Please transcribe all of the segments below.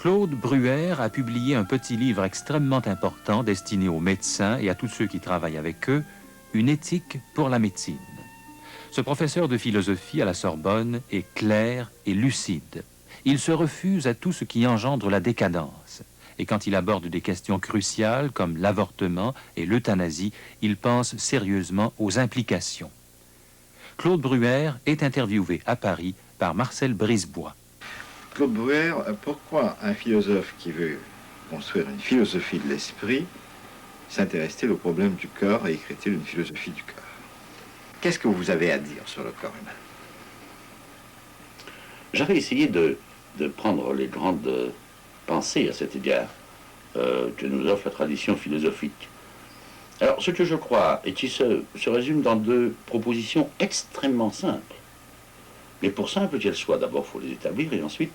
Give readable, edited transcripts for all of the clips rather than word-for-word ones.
Claude Bruère a publié un petit livre extrêmement important destiné aux médecins et à tous ceux qui travaillent avec eux, Une éthique pour la médecine. Ce professeur de philosophie à la Sorbonne est clair et lucide. Il se refuse à tout ce qui engendre la décadence. Et quand il aborde des questions cruciales comme l'avortement et l'euthanasie, il pense sérieusement aux implications. Claude Bruère est interviewé à Paris par Marcel Brisebois. Claude Bruère, pourquoi un philosophe qui veut construire une philosophie de l'esprit s'intéresse-t-il au problème du corps et écrit-il une philosophie du corps? Qu'est-ce que vous avez à dire sur le corps humain? J'avais essayé de prendre les grandes pensées à cet égard que nous offre la tradition philosophique. Alors, ce que je crois, et qui se résume dans deux propositions extrêmement simples, mais pour simples qu'elles soient, d'abord, il faut les établir, et ensuite,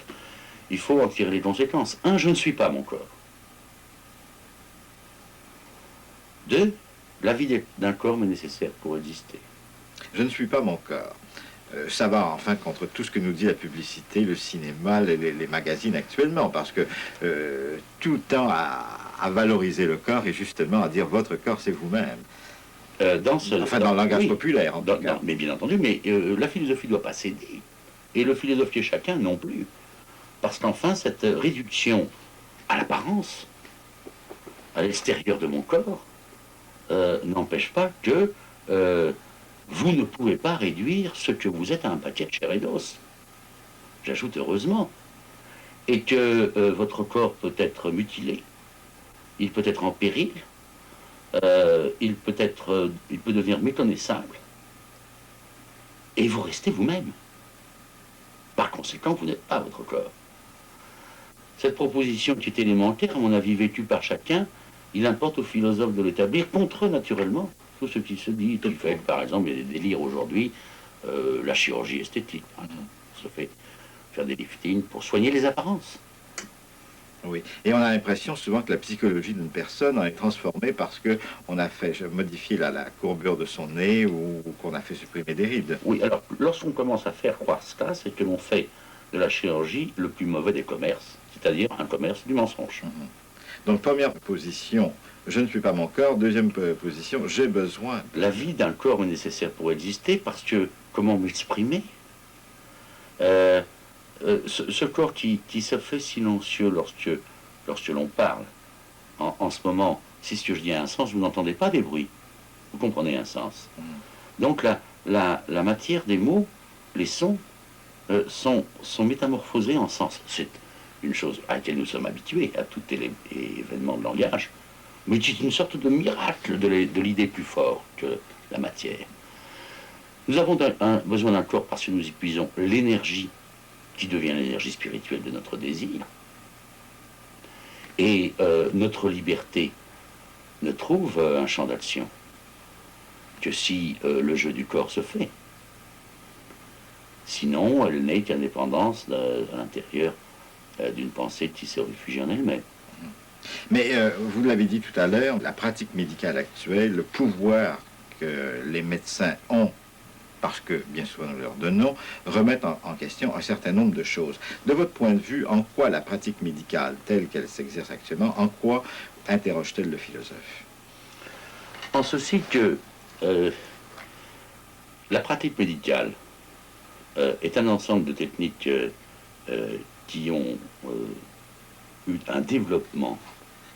il faut en tirer les conséquences. Un, je ne suis pas mon corps. Deux, la vie d'un corps m'est nécessaire pour exister. Je ne suis pas mon corps. Ça va enfin contre tout ce que nous dit la publicité, le cinéma, les magazines actuellement, parce que tout tend à valoriser le corps et justement à dire votre corps c'est vous-même. Dans le langage oui, populaire en tout cas. Mais bien entendu, mais la philosophie ne doit pas céder. Et le philosophe qui est chacun non plus. Parce qu'enfin, cette réduction à l'apparence, à l'extérieur de mon corps, n'empêche pas que vous ne pouvez pas réduire ce que vous êtes à un paquet de chair et d'os. J'ajoute heureusement. Et que votre corps peut être mutilé, il peut être en péril, il peut devenir méconnaissable, et vous restez vous-même. Par conséquent, vous n'êtes pas votre corps. Cette proposition qui est élémentaire, à mon avis, vécue par chacun, il importe aux philosophes de l'établir contre eux, naturellement. Tout ce qui se dit, qui fait, par exemple, il y a des délires aujourd'hui, la chirurgie esthétique, par exemple, se fait faire des liftings pour soigner les apparences. Oui, et on a l'impression souvent que la psychologie d'une personne en est transformée parce qu'on a fait modifier la courbure de son nez ou qu'on a fait supprimer des rides. Oui, alors lorsqu'on commence à faire croire cela, c'est que l'on fait de la chirurgie le plus mauvais des commerces, c'est-à-dire un commerce du mensonge. Donc première position, je ne suis pas mon corps. Deuxième position, j'ai besoin. La vie d'un corps est nécessaire pour exister parce que, comment m'exprimer, ce corps qui se fait silencieux lorsque l'on parle, en ce moment, si ce que je dis a un sens, vous n'entendez pas des bruits, vous comprenez un sens. Donc la matière des mots, les sons, sont métamorphosés en sens. C'est une chose à laquelle nous sommes habitués, à tous les événements de langage, mais c'est une sorte de miracle de l'idée plus fort que la matière. Nous avons besoin d'un corps parce que nous y puisons l'énergie qui devient l'énergie spirituelle de notre désir. Et notre liberté ne trouve un champ d'action que si le jeu du corps se fait. Sinon, elle n'est qu'indépendance à l'intérieur d'une pensée qui se réfugie en elle-même. Mais vous l'avez dit tout à l'heure, la pratique médicale actuelle, le pouvoir que les médecins ont, parce que bien souvent nous leur donnons, remettent en question un certain nombre de choses. De votre point de vue, en quoi la pratique médicale telle qu'elle s'exerce actuellement, en quoi interroge-t-elle le philosophe? En ceci que la pratique médicale est un ensemble de techniques qui ont eu un développement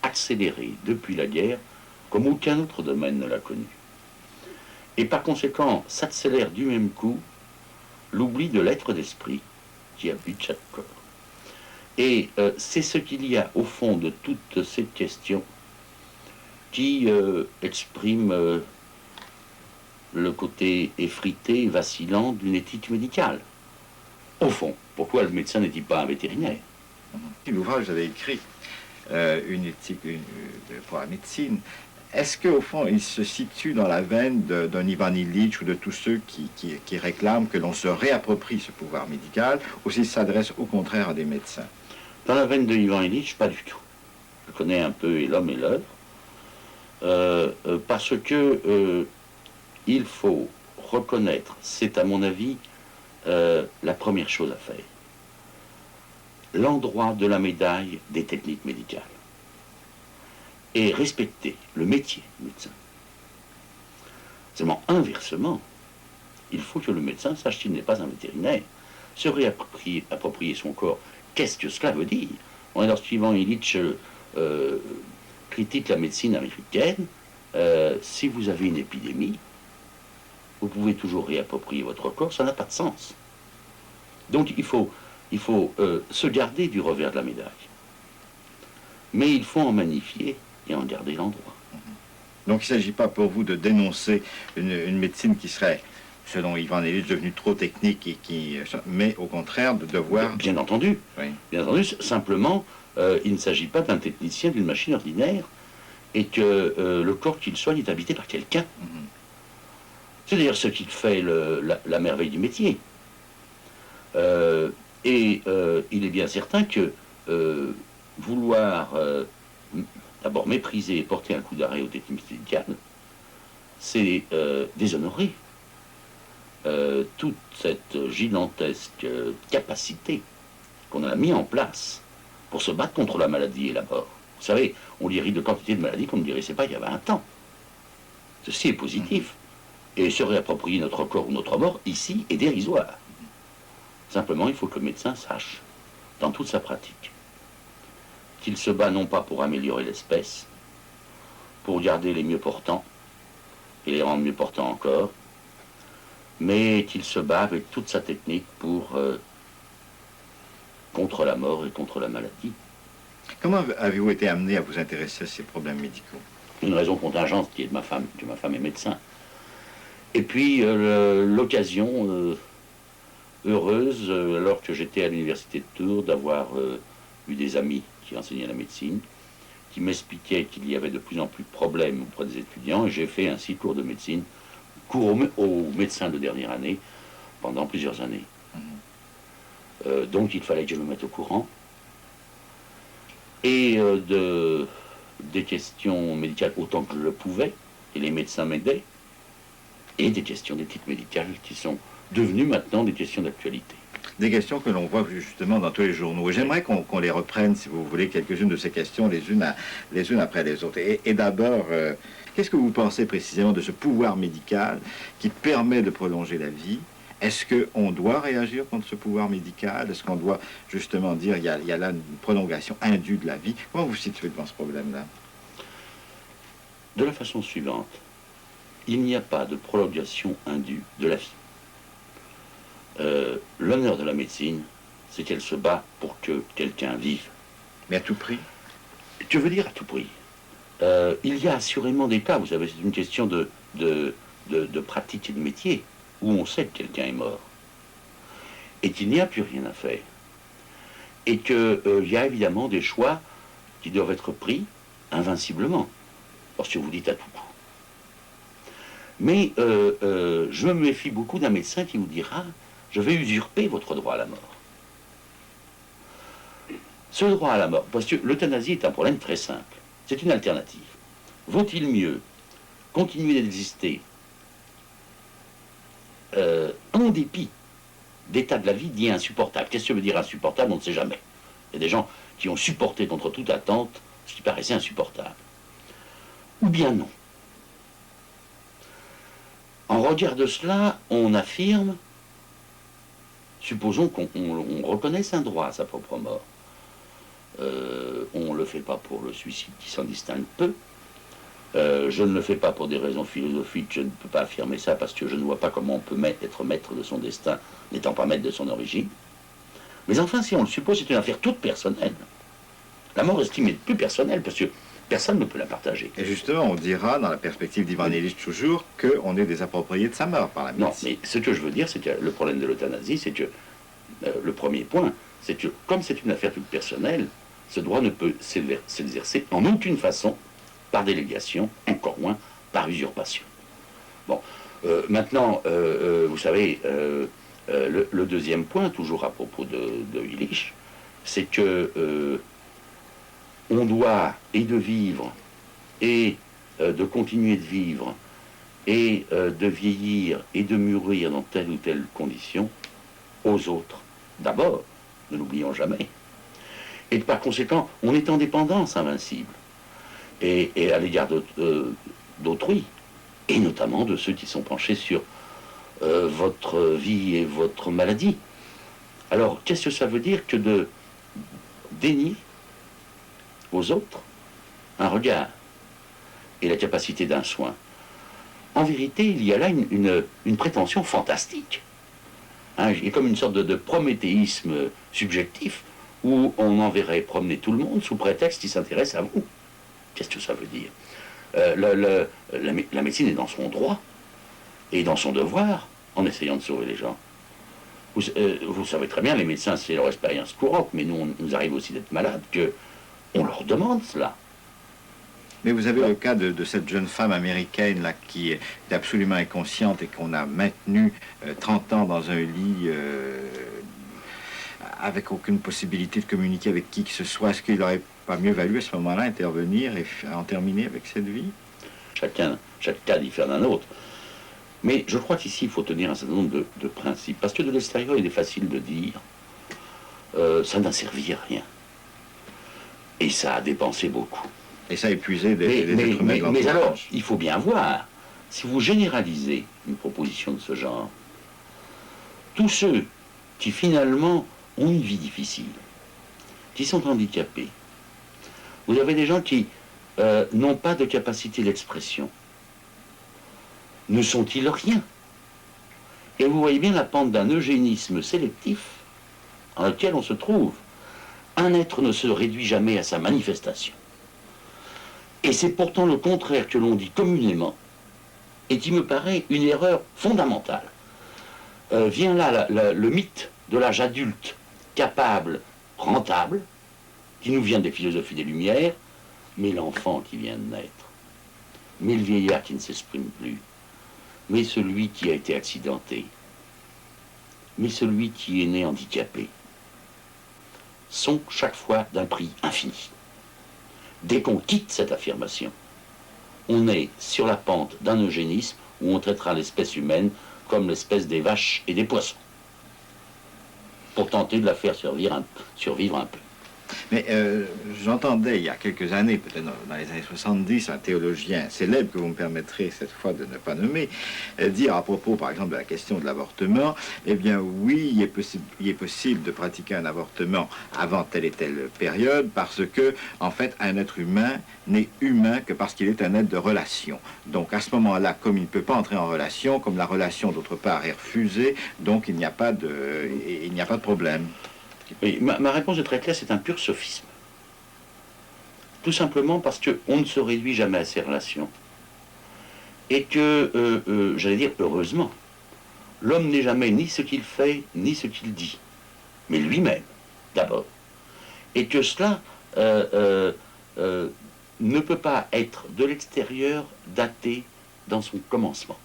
accéléré depuis la guerre comme aucun autre domaine ne l'a connu. Et par conséquent, s'accélère du même coup l'oubli de l'être d'esprit qui habite chaque corps. Et c'est ce qu'il y a au fond de toutes ces questions qui exprime le côté effrité, vacillant d'une éthique médicale. Au fond, pourquoi le médecin n'est-il pas un vétérinaire? L'ouvrage, vous avez écrit une éthique pour la médecine. Est-ce qu'au fond, il se situe dans la veine d'un Ivan Illich ou de tous ceux qui réclament que l'on se réapproprie ce pouvoir médical, ou s'il s'adresse au contraire à des médecins? Dans la veine de Ivan Illich, pas du tout. Je connais un peu l'homme et l'œuvre, parce que il faut reconnaître, c'est à mon avis la première chose à faire. l'endroit de la médaille des techniques médicales et respecter le métier du médecin. Seulement, inversement, il faut que le médecin sache qu'il n'est pas un vétérinaire, se réapproprier son corps. Qu'est-ce que cela veut dire? Lorsque Ivan Illich critique la médecine américaine, si vous avez une épidémie, vous pouvez toujours réapproprier votre corps, ça n'a pas de sens. Donc il faut se garder du revers de la médaille. Mais il faut en magnifier et en garder l'endroit. Donc il ne s'agit pas pour vous de dénoncer une médecine qui serait, selon Ivan Illich, devenue trop technique, mais au contraire de devoir... Bien entendu. Oui. Bien entendu, simplement, il ne s'agit pas d'un technicien d'une machine ordinaire et que le corps qu'il soigne est habité par quelqu'un. C'est d'ailleurs ce qui fait la merveille du métier. Il est bien certain que vouloir d'abord mépriser et porter un coup d'arrêt aux techniques médicales, c'est déshonorer toute cette gigantesque capacité qu'on a mis en place pour se battre contre la maladie et la mort. Vous savez, on guérit de quantité de maladies qu'on ne guérissait pas il y a 20 ans. Ceci est positif. Et se réapproprier notre corps ou notre mort, ici, est dérisoire. Simplement, il faut que le médecin sache, dans toute sa pratique, qu'il se bat non pas pour améliorer l'espèce, pour garder les mieux portants, et les rendre mieux portants encore, mais qu'il se bat avec toute sa technique pour contre la mort et contre la maladie. Comment avez-vous été amené à vous intéresser à ces problèmes médicaux? Une raison contingente qui est de ma femme, que ma femme est médecin. Et puis l'occasion heureuse, alors que j'étais à l'université de Tours, d'avoir eu des amis qui enseignaient la médecine, qui m'expliquaient qu'il y avait de plus en plus de problèmes auprès des étudiants, et j'ai fait ainsi cours de médecine, cours aux médecins de dernière année, pendant plusieurs années. Donc il fallait que je me mette au courant, et des questions médicales autant que je le pouvais, et les médecins m'aidaient, et des questions d'éthique médicale qui sont devenues maintenant des questions d'actualité. Des questions que l'on voit justement dans tous les journaux. Et j'aimerais qu'on les reprenne, si vous voulez, quelques-unes de ces questions, les unes après les autres. Et d'abord, qu'est-ce que vous pensez précisément de ce pouvoir médical qui permet de prolonger la vie? Est-ce qu'on doit réagir contre ce pouvoir médical? Est-ce qu'on doit justement dire il y a là une prolongation indue de la vie? Comment vous vous situez devant ce problème-là? De la façon suivante, il n'y a pas de prolongation indue de la vie. L'honneur de la médecine, c'est qu'elle se bat pour que quelqu'un vive. Mais à tout prix? Je veux dire à tout prix. Il y a assurément des cas, vous savez, c'est une question de pratique et de métier, où on sait que quelqu'un est mort, et qu'il n'y a plus rien à faire. Et qu'il y a évidemment des choix qui doivent être pris invinciblement, lorsque vous dites à tout coup. Mais je me méfie beaucoup d'un médecin qui vous dira « je vais usurper votre droit à la mort ». Ce droit à la mort, parce que l'euthanasie est un problème très simple, c'est une alternative. Vaut-il mieux continuer d'exister en dépit d'état de la vie dit insupportable? Qu'est-ce que ça veut dire insupportable? On ne sait jamais. Il y a des gens qui ont supporté contre toute attente ce qui paraissait insupportable. Ou bien non. En regard de cela, on affirme, supposons qu'on reconnaisse un droit à sa propre mort. On ne le fait pas pour le suicide qui s'en distingue peu. Je ne le fais pas pour des raisons philosophiques, je ne peux pas affirmer ça parce que je ne vois pas comment on peut être maître de son destin n'étant pas maître de son origine. Mais enfin, si on le suppose, c'est une affaire toute personnelle. La mort estime est plus personnelle parce que personne ne peut la partager. Et justement, on dira, dans la perspective d'Ivan Illich toujours, qu'on est des appropriés de sa mort par la médecine. Non, mais ce que je veux dire, c'est que le problème de l'euthanasie, c'est que le premier point, c'est que comme c'est une affaire toute personnelle, ce droit ne peut s'exercer en aucune façon par délégation, encore moins par usurpation. Bon, maintenant, vous savez, le deuxième point, toujours à propos de Illich, c'est que on doit, et de vivre, et de continuer de vivre, et de vieillir, et de mûrir dans telle ou telle condition, aux autres. D'abord, ne l'oublions jamais, Et par conséquent, on est en dépendance invincible. Et à l'égard d'autrui, et notamment de ceux qui sont penchés sur votre vie et votre maladie. Alors, qu'est-ce que ça veut dire que de dénier aux autres un regard et la capacité d'un soin? En vérité, il y a là une prétention fantastique. Hein, il y a comme une sorte de prométhéisme subjectif où on enverrait promener tout le monde sous prétexte qu'il s'intéresse à vous. Qu'est-ce que ça veut dire? La médecine est dans son droit et dans son devoir en essayant de sauver les gens. Vous savez très bien, les médecins, c'est leur expérience courante, mais nous, nous arrive aussi d'être malades, qu'on leur demande cela. Mais vous avez le cas de cette jeune femme américaine là, qui est absolument inconsciente et qu'on a maintenue 30 ans dans un lit avec aucune possibilité de communiquer avec qui que ce soit. Est-ce qu'il n'aurait pas mieux valu à ce moment-là intervenir et en terminer avec cette vie? Chaque cas diffère d'un autre. Mais je crois qu'ici, il faut tenir un certain nombre de principes. Parce que de l'extérieur, il est facile de dire ça n'a servi à rien. Et ça a dépensé beaucoup. Et ça a épuisé des êtres humains de mais alors, l'entourage. il faut bien voir, si vous généralisez une proposition de ce genre, tous ceux qui finalement ont une vie difficile, qui sont handicapés, vous avez des gens qui n'ont pas de capacité d'expression, ne sont-ils rien? Et vous voyez bien la pente d'un eugénisme sélectif dans lequel on se trouve. Un être ne se réduit jamais à sa manifestation. Et c'est pourtant le contraire que l'on dit communément, et qui me paraît une erreur fondamentale. Vient là le mythe de l'âge adulte, capable, rentable, qui nous vient des philosophies des Lumières, mais l'enfant qui vient de naître, mais le vieillard qui ne s'exprime plus, mais celui qui a été accidenté, mais celui qui est né handicapé, sont chaque fois d'un prix infini. Dès qu'on quitte cette affirmation, on est sur la pente d'un eugénisme où on traitera l'espèce humaine comme l'espèce des vaches et des poissons, pour tenter de la faire survivre un peu. Mais j'entendais il y a quelques années, peut-être dans les années 70, un théologien célèbre que vous me permettrez cette fois de ne pas nommer, dire à propos par exemple de la question de l'avortement, eh bien oui, il est possible de pratiquer un avortement avant telle et telle période parce que, en fait, un être humain n'est humain que parce qu'il est un être de relation. Donc à ce moment-là, comme il ne peut pas entrer en relation, comme la relation d'autre part est refusée, donc il n'y a pas de problème. Oui, ma réponse est très claire, c'est un pur sophisme. Tout simplement parce qu'on ne se réduit jamais à ces relations. Et que, j'allais dire heureusement, l'homme n'est jamais ni ce qu'il fait, ni ce qu'il dit, mais lui-même, d'abord. Et que cela ne peut pas être de l'extérieur daté dans son commencement.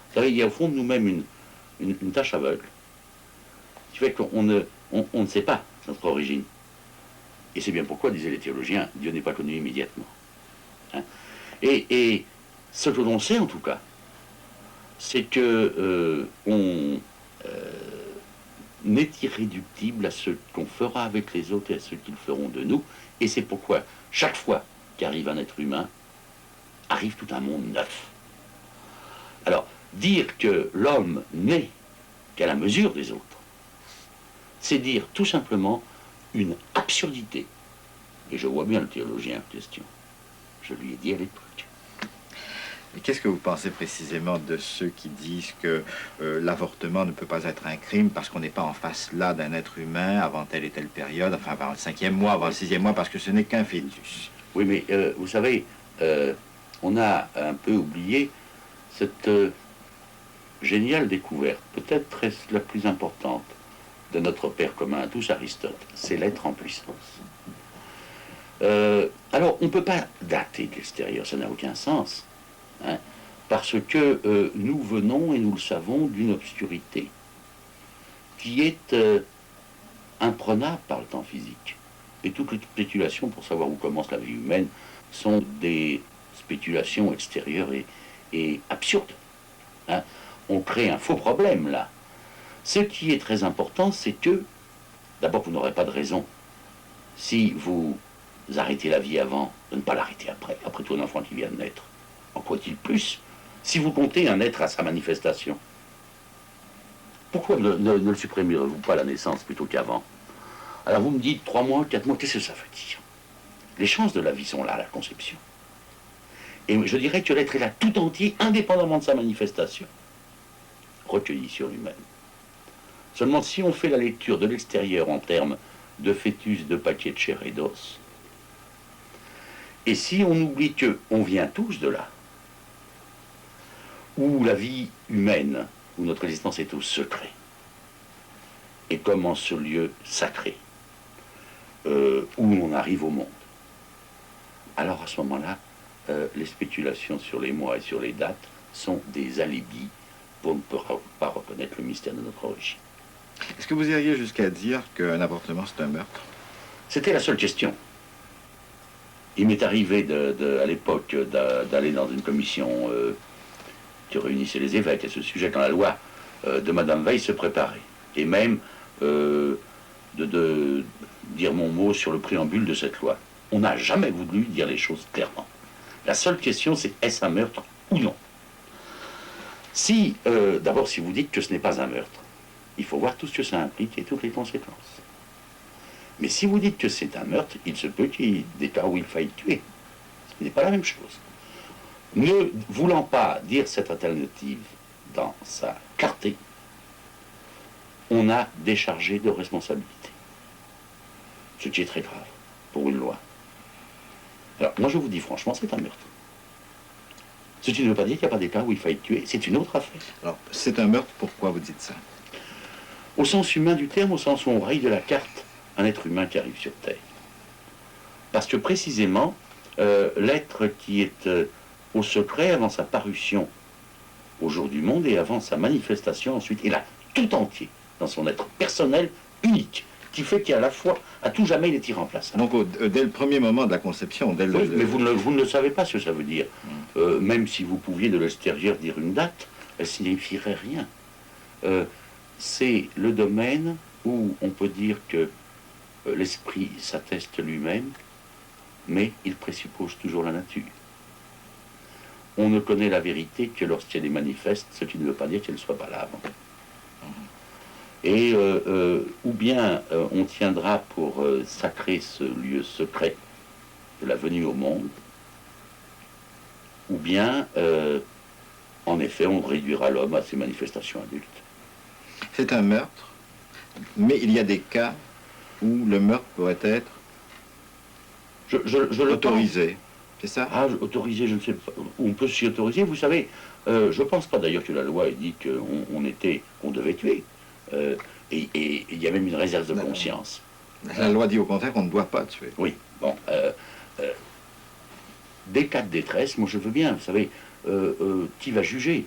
Vous savez, il y a au fond de nous-mêmes une tache aveugle, qui fait qu'on ne sait pas notre origine. Et c'est bien pourquoi, disaient les théologiens, Dieu n'est pas connu immédiatement. Hein? Et ce que l'on sait en tout cas, c'est que on est irréductible à ce qu'on fera avec les autres et à ce qu'ils feront de nous. Et c'est pourquoi, chaque fois qu'arrive un être humain, arrive tout un monde neuf. Alors, dire que l'homme n'est qu'à la mesure des autres, c'est dire tout simplement une absurdité. Et je vois bien le théologien en question. Je lui ai dit à l'époque. Et qu'est-ce que vous pensez précisément de ceux qui disent que l'avortement ne peut pas être un crime parce qu'on n'est pas en face là d'un être humain avant telle et telle période, enfin avant le 5e mois, avant le 6e mois, parce que ce n'est qu'un fœtus? Oui, mais vous savez, on a un peu oublié cette géniale découverte, peut-être la plus importante, de notre père commun à tous, Aristote, c'est l'être en puissance. Alors, on ne peut pas dater de l'extérieur, ça n'a aucun sens, hein, parce que nous venons, et nous le savons, d'une obscurité qui est imprenable par le temps physique. Et toutes les spéculations pour savoir où commence la vie humaine sont des spéculations extérieures et absurdes. Hein. On crée un faux problème, là. Ce qui est très important, c'est que, d'abord, vous n'aurez pas de raison Si vous arrêtez la vie avant, de ne pas l'arrêter après. Après tout, un enfant qui vient de naître, en quoi est-il plus si vous comptez un être à sa manifestation? Pourquoi ne le supprimerez-vous pas à la naissance plutôt qu'avant? Alors vous me dites 3 mois, 4 mois, qu'est-ce que ça veut dire? Les chances de la vie sont là à la conception. Et je dirais que l'être est là tout entier, indépendamment de sa manifestation, recueilli sur lui-même. Seulement, si on fait la lecture de l'extérieur en termes de fœtus, de paquets de chair et d'os, et si on oublie qu'on vient tous de là, où la vie humaine, où notre existence est au secret, et comme en ce lieu sacré, où on arrive au monde, alors à ce moment-là, les spéculations sur les mois et sur les dates sont des alibis pour ne pas reconnaître le mystère de notre origine. Est-ce que vous iriez jusqu'à dire qu'un avortement, c'est un meurtre? C'était la seule question. Il m'est arrivé à l'époque d'aller dans une commission qui réunissait les évêques à ce sujet quand la loi de Madame Veil se préparait. Et même de dire mon mot sur le préambule de cette loi. On n'a jamais voulu dire les choses clairement. La seule question, c'est est-ce un meurtre ou non? Si, d'abord, si vous dites que ce n'est pas un meurtre, il faut voir tout ce que ça implique et toutes les conséquences. Mais si vous dites que c'est un meurtre, il se peut qu'il y ait des cas où il faille tuer. Ce n'est pas la même chose. Ne voulant pas dire cette alternative dans sa clarté, on a déchargé de responsabilité. Ce qui est très grave pour une loi. Alors, moi je vous dis franchement, c'est un meurtre. Ce qui ne veut pas dire qu'il n'y a pas des cas où il faille tuer, c'est une autre affaire. Alors, c'est un meurtre, pourquoi vous dites ça? Au sens humain du terme, au sens où on raye de la carte un être humain qui arrive sur Terre. Parce que précisément, l'être qui est au secret avant sa parution au jour du monde et avant sa manifestation ensuite, est là, tout entier, dans son être personnel, unique, qui fait qu'à la fois, à tout jamais, il est irremplaçable. Donc, dès le premier moment de la conception, dès Oui, mais vous ne savez pas ce que ça veut dire. Même si vous pouviez de l'extérieur dire une date, elle signifierait rien. C'est le domaine où on peut dire que l'esprit s'atteste lui-même, mais il présuppose toujours la nature. On ne connaît la vérité que lorsqu'elle est manifeste, ce qui ne veut pas dire qu'elle ne soit pas là avant. Et ou bien on tiendra pour sacrer ce lieu secret de la venue au monde, ou bien, en effet, on réduira l'homme à ses manifestations adultes. C'est un meurtre, mais il y a des cas où le meurtre pourrait être je autorisé. C'est ça? Ah, autorisé, je ne sais pas. On peut s'y autoriser, vous savez. Je ne pense pas d'ailleurs que la loi ait dit qu'on devait tuer. Et il y a même une réserve de conscience. La loi dit au contraire qu'on ne doit pas tuer. Oui, bon. Des cas de détresse, moi je veux bien, vous savez, qui va juger?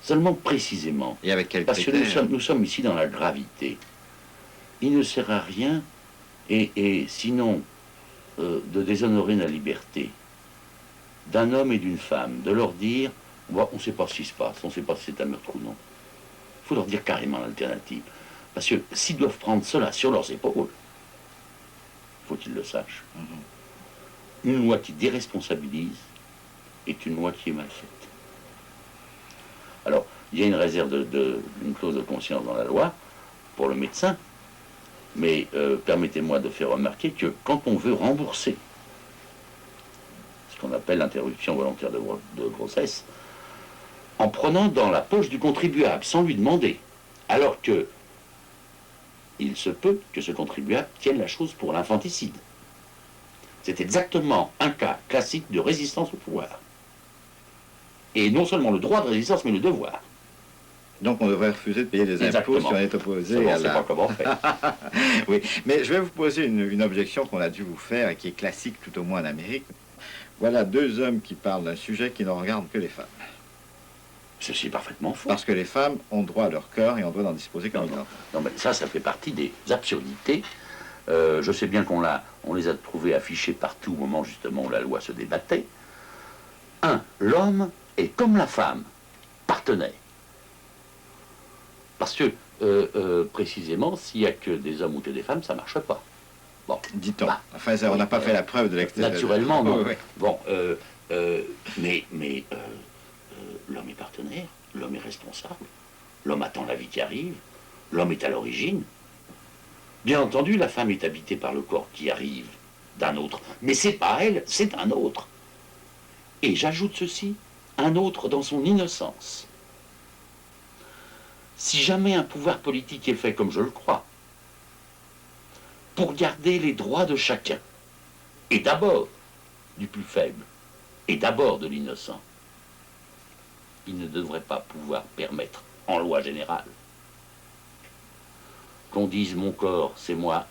Seulement précisément. Et avec quel Parce que critère? nous sommes ici dans la gravité. Il ne sert à rien, et sinon de déshonorer la liberté d'un homme et d'une femme, de leur dire, on ne sait pas ce qui se passe, on ne sait pas si c'est un meurtre ou non. Il faut leur dire carrément l'alternative. Parce que s'ils doivent prendre cela sur leurs épaules, il faut qu'ils le sachent. Une loi qui déresponsabilise est une loi qui est mal faite. Alors, il y a une réserve une clause de conscience dans la loi pour le médecin, mais permettez-moi de faire remarquer que quand on veut rembourser ce qu'on appelle l'interruption volontaire de grossesse, en prenant dans la poche du contribuable, sans lui demander, alors que il se peut que ce contribuable tienne la chose pour l'infanticide. C'est exactement un cas classique de résistance au pouvoir. Et non seulement le droit de résistance, mais le devoir. Donc on devrait refuser de payer des impôts si on est opposé à la... pas comment faire. Oui, mais je vais vous poser une objection qu'on a dû vous faire et qui est classique tout au moins en Amérique. Voilà 2 hommes qui parlent d'un sujet qui ne regarde que les femmes. Ceci est parfaitement faux. Parce que les femmes ont droit à leur corps et on doit en disposer comme ils l'entendent. Non, mais ça fait partie des absurdités. Je sais bien on les a trouvés affichés partout au moment justement où la loi se débattait. L'homme est comme la femme, partenaire. Parce que, précisément, s'il n'y a que des hommes ou que des femmes, ça ne marche pas. Bon, Dit-on. bah, Enfin, ça, on n'a pas fait la preuve de l'extérieur. naturellement, non. Oui, oui. Bon, mais l'homme est partenaire, l'homme est responsable, l'homme attend la vie qui arrive, l'homme est à l'origine. Bien entendu, la femme est habitée par le corps qui arrive d'un autre, mais c'est pas elle, c'est un autre. Et j'ajoute ceci, un autre dans son innocence. Si jamais un pouvoir politique est fait, comme je le crois, pour garder les droits de chacun, et d'abord du plus faible, et d'abord de l'innocent, il ne devrait pas pouvoir permettre, en loi générale, qu'on dise mon corps, c'est moi,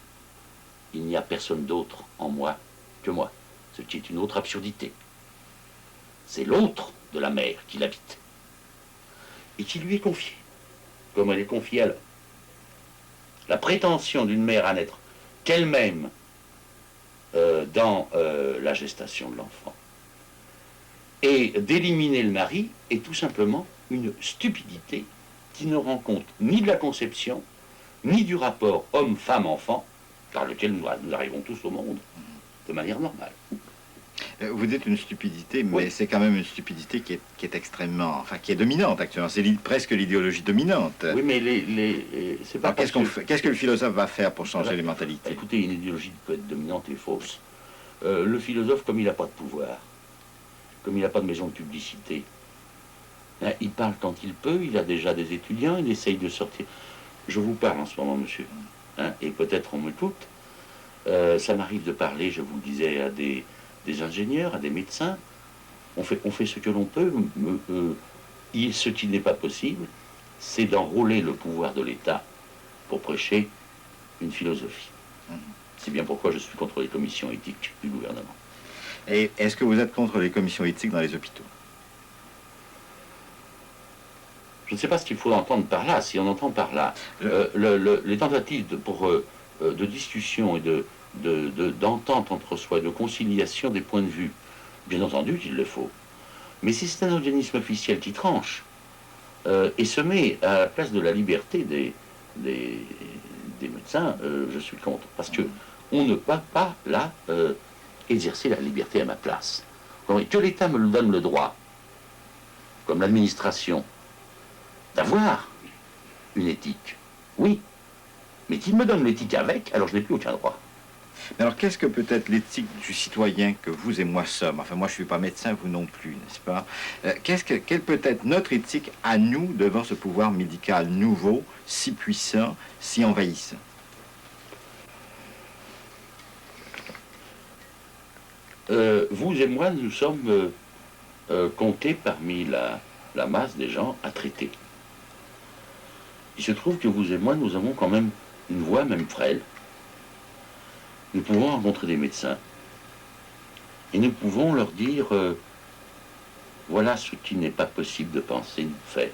il n'y a personne d'autre en moi que moi, ce qui est une autre absurdité. C'est l'autre de la mère qui l'habite, et qui lui est confiée, comme elle est confiée à l'homme. La prétention d'une mère à naître qu'elle-même dans la gestation de l'enfant et d'éliminer le mari est tout simplement une stupidité qui ne rend compte ni de la conception, ni du rapport homme-femme-enfant par lequel nous arrivons tous au monde de manière normale. Vous dites une stupidité, mais Oui. c'est quand même une stupidité qui est extrêmement, enfin qui est dominante actuellement. C'est presque l'idéologie dominante. Oui, mais c'est pas Alors, qu'est-ce qu'on fait, qu'est-ce que le philosophe va faire pour changer les mentalités? Écoutez, une idéologie peut être dominante et fausse. Le philosophe, comme il n'a pas de pouvoir, comme il n'a pas de maison de publicité, hein, il parle quand il peut, il a déjà des étudiants, il essaye de sortir. Je vous parle en ce moment, monsieur, hein, et peut-être on m'écoute. Ça m'arrive de parler, je vous le disais, à des ingénieurs, à des médecins. On fait ce que l'on peut. Ce qui n'est pas possible, c'est d'enrôler le pouvoir de l'État pour prêcher une philosophie. C'est bien pourquoi je suis contre les commissions éthiques du gouvernement. Et est-ce que vous êtes contre les commissions éthiques dans les hôpitaux? Je ne sais pas ce qu'il faut entendre par là. Si on entend par là les tentatives de discussion et d'entente entre soi, de conciliation des points de vue, bien entendu qu'il le faut. Mais si c'est un organisme officiel qui tranche et se met à la place de la liberté des médecins, je suis contre. Parce que on ne va pas là exercer la liberté à ma place. Que l'État me donne le droit, comme l'administration, d'avoir une éthique, oui. Mais qu'il me donne l'éthique avec, alors je n'ai plus aucun droit. Mais alors, qu'est-ce que peut être l'éthique du citoyen que vous et moi sommes? Enfin, moi, je ne suis pas médecin, vous non plus, n'est-ce pas? Quelle peut être notre éthique à nous devant ce pouvoir médical nouveau, si puissant, si envahissant? Vous et moi, nous sommes comptés parmi la masse des gens à traiter. Il se trouve que vous et moi, nous avons quand même une voix, même frêle. Nous pouvons rencontrer des médecins et nous pouvons leur dire voilà ce qui n'est pas possible de penser ni de faire.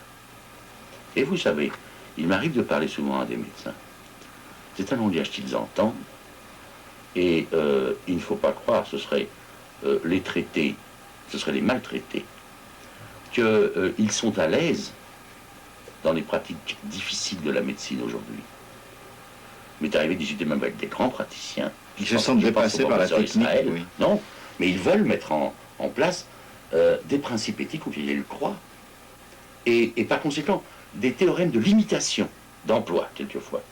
Et vous savez, il m'arrive de parler souvent à des médecins. C'est un langage qu'ils entendent et il ne faut pas croire, ce serait les traiter, ce serait les maltraiter, qu'ils sont à l'aise dans les pratiques difficiles de la médecine aujourd'hui. Il m'est arrivé de discuter même avec des grands praticiens. Ils se sentent dépassés par la technique, Israël, oui. Non, mais ils veulent mettre en place des principes éthiques auxquels ils croient. Et par conséquent, des théorèmes de limitation d'emploi, quelquefois.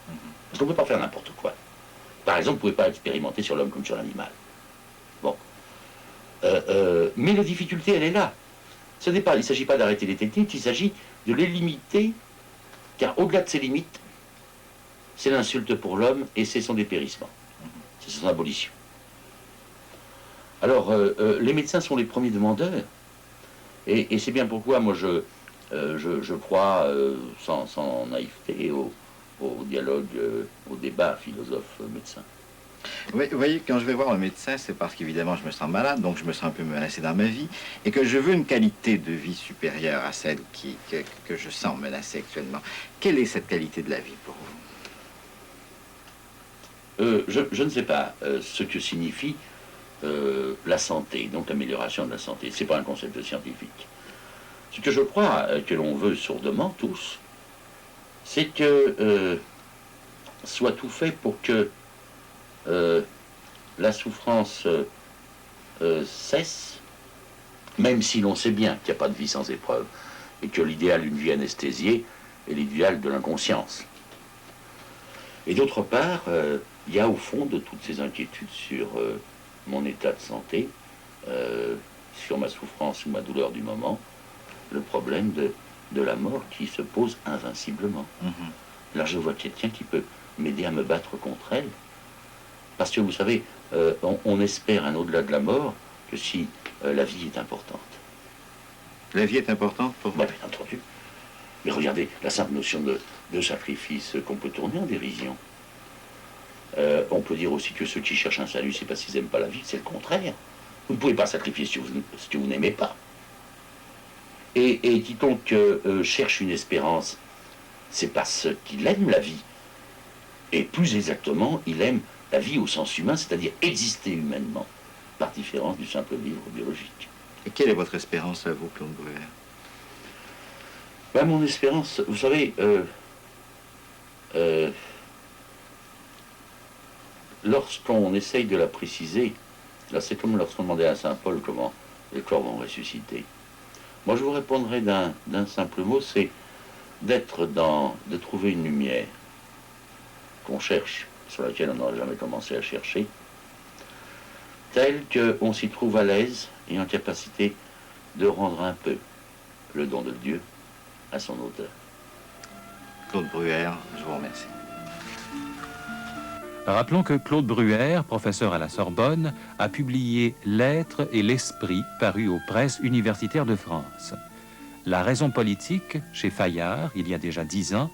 Parce qu'on ne peut pas faire n'importe quoi. Par exemple, vous ne pouvez pas expérimenter sur l'homme comme sur l'animal. Bon. Mais la difficulté, elle est là. Il ne s'agit pas d'arrêter les techniques, il s'agit de les limiter, car au-delà de ces limites, c'est l'insulte pour l'homme et c'est son dépérissement. C'est son abolition. Alors, les médecins sont les premiers demandeurs. Et c'est bien pourquoi moi je crois, sans naïveté, au dialogue, au débat philosophe-médecin. Oui, vous voyez, quand je vais voir un médecin, c'est parce qu'évidemment je me sens malade, donc je me sens un peu menacé dans ma vie, et que je veux une qualité de vie supérieure à celle que je sens menacée actuellement. Quelle est cette qualité de la vie pour vous? Je ne sais pas ce que signifie la santé, donc l'amélioration de la santé. Ce n'est pas un concept scientifique. Ce que je crois que l'on veut sourdement tous, c'est que soit tout fait pour que la souffrance cesse, même si l'on sait bien qu'il n'y a pas de vie sans épreuve, et que l'idéal d'une vie anesthésiée est l'idéal de l'inconscience. Et d'autre part, il y a au fond de toutes ces inquiétudes sur mon état de santé, sur ma souffrance ou ma douleur du moment, le problème de la mort qui se pose invinciblement. Là, je vois quelqu'un qui peut m'aider à me battre contre elle. Parce que vous savez, on espère un au-delà de la mort que si la vie est importante. La vie est importante pour vous? Bien entendu. Mais regardez, la simple notion de sacrifice qu'on peut tourner en dérision. On peut dire aussi que ceux qui cherchent un salut, c'est parce qu'ils n'aiment pas la vie, c'est le contraire. Vous ne pouvez pas sacrifier ce que vous n'aimez pas. Et quiconque cherche une espérance, c'est parce qu'il aime la vie. Et plus exactement, il aime la vie au sens humain, c'est-à-dire exister humainement, par différence du simple vivre biologique. Et quelle est votre espérance à vous, Claude Bruyère? Ben, mon espérance, vous savez, lorsqu'on essaye de la préciser, là c'est comme lorsqu'on demandait à Saint Paul comment les corps vont ressusciter. Moi je vous répondrai d'un simple mot, c'est de trouver une lumière qu'on cherche, sur laquelle on n'aurait jamais commencé à chercher, telle qu'on s'y trouve à l'aise et en capacité de rendre un peu le don de Dieu à son auteur. Claude Bruyère, je vous remercie. Rappelons que Claude Bruyère, professeur à la Sorbonne, a publié L'être et l'esprit, paru aux presses universitaires de France. La raison politique, chez Fayard, il y a déjà 10 ans,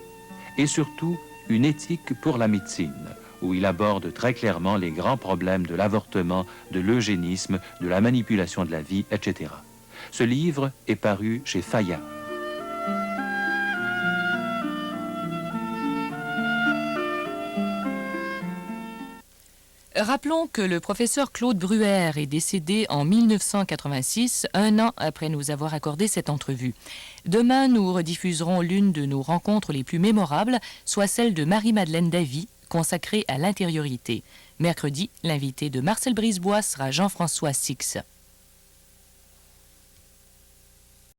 et surtout une éthique pour la médecine, où il aborde très clairement les grands problèmes de l'avortement, de l'eugénisme, de la manipulation de la vie, etc. Ce livre est paru chez Fayard. Rappelons que le professeur Claude Bruyère est décédé en 1986, un an après nous avoir accordé cette entrevue. Demain, nous rediffuserons l'une de nos rencontres les plus mémorables, soit celle de Marie-Madeleine Davy, consacrée à l'intériorité. Mercredi, l'invité de Marcel Brisebois sera Jean-François Six.